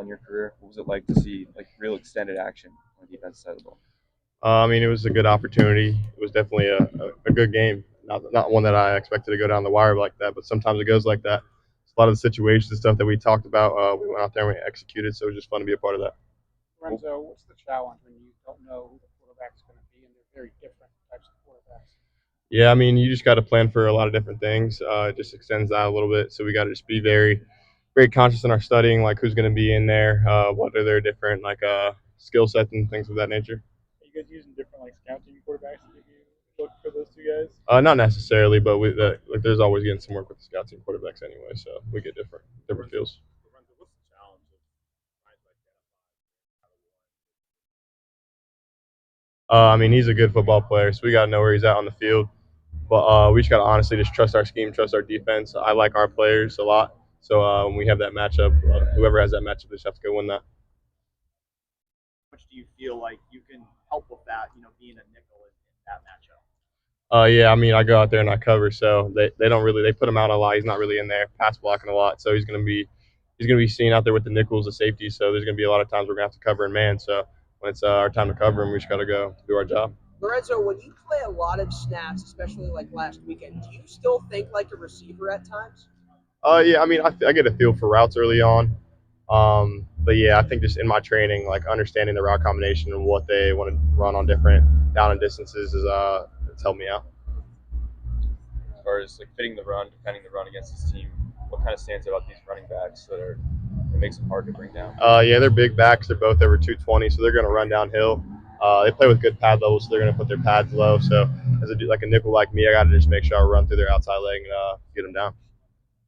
in your career? What was it like to see like real extended action on the defense side of the ball? I mean, it was a good opportunity. It was definitely a good game. Not one that I expected to go down the wire like that, but sometimes it goes like that. A lot of the situations and stuff that we talked about, we went out there and we executed. So it was just fun to be a part of that. Lorenzo, what's the challenge when you don't know who the quarterback's going to be and they're very different types of quarterbacks? Yeah, I mean, you just got to plan for a lot of different things. It just extends that a little bit. So we got to just be very conscious in our studying, like who's going to be in there, what are their different skill sets and things of that nature. Are you guys using different like scouting quarterbacks to give you look for those two guys? Not necessarily, but like there's always getting some work with the scouts and quarterbacks anyway, so we get different feels. Lorenzo, what's the challenge of trying to I mean, he's a good football player, so we got to know where he's at on the field. But we just got to honestly just trust our scheme, trust our defense. I like our players a lot, so when we have that matchup, whoever has that matchup, just have to go win that. Much do you feel like you can help with that, being a nickel in that matchup? Yeah, I mean, I go out there and I cover, so they don't really they put him out a lot. He's not really in there, pass blocking a lot, so he's gonna be seen out there with the nickels, the safety. So there's gonna be a lot of times we're gonna have to cover in man. So when it's our time to cover him, we just gotta go do our job. Lorenzo, when you play a lot of snaps, especially like last weekend, do you still think like a receiver at times? Yeah, I mean, I get a feel for routes early on, but yeah, I think just in my training, like understanding the route combination and what they want to run on different down and distances is it's helped me out. As far as like fitting the run, defending the run against this team, what kind of stands out about these running backs that makes them hard to bring down? Yeah, they're big backs. They're both over 220, so they're going to run downhill. They play with good pad levels, so they're going to put their pads low. So as like a nickel like me, I got to just make sure I run through their outside leg and get them down.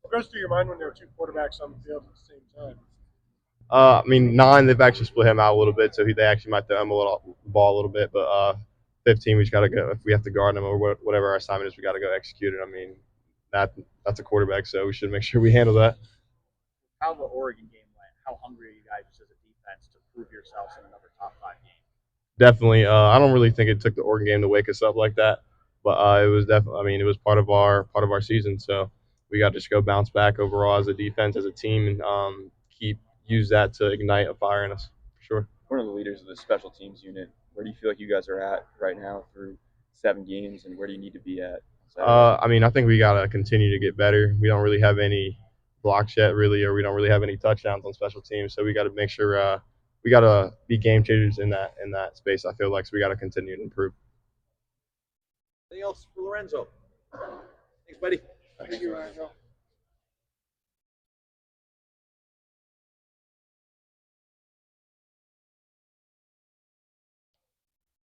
What goes through your mind when there are two quarterbacks on the field at the same time? I mean, 9, they've actually split him out a little bit, so they actually might throw him the ball a little bit. But 15, we just got to go. If we have to guard him or whatever our assignment is, we got to go execute it. I mean, that's a quarterback, so we should make sure we handle that. How the Oregon game went? How hungry are you guys as a defense to prove yourselves in another top 5 game? Definitely. I don't really think it took the Oregon game to wake us up like that, but it was definitely. I mean, it was part of our season, so we got to just go bounce back overall as a defense, as a team, and keep use that to ignite a fire in us for sure. One of the leaders of the special teams unit. Where do you feel like you guys are at right now through 7 games, and where do you need to be at Saturday? I mean, I think we gotta continue to get better. We don't really have any blocks yet, really, or we don't really have any touchdowns on special teams. So we got to make sure we gotta be game changers in that space. I feel like so we gotta continue to improve. Anything else for Lorenzo? Thanks, buddy. Thank you, Lorenzo.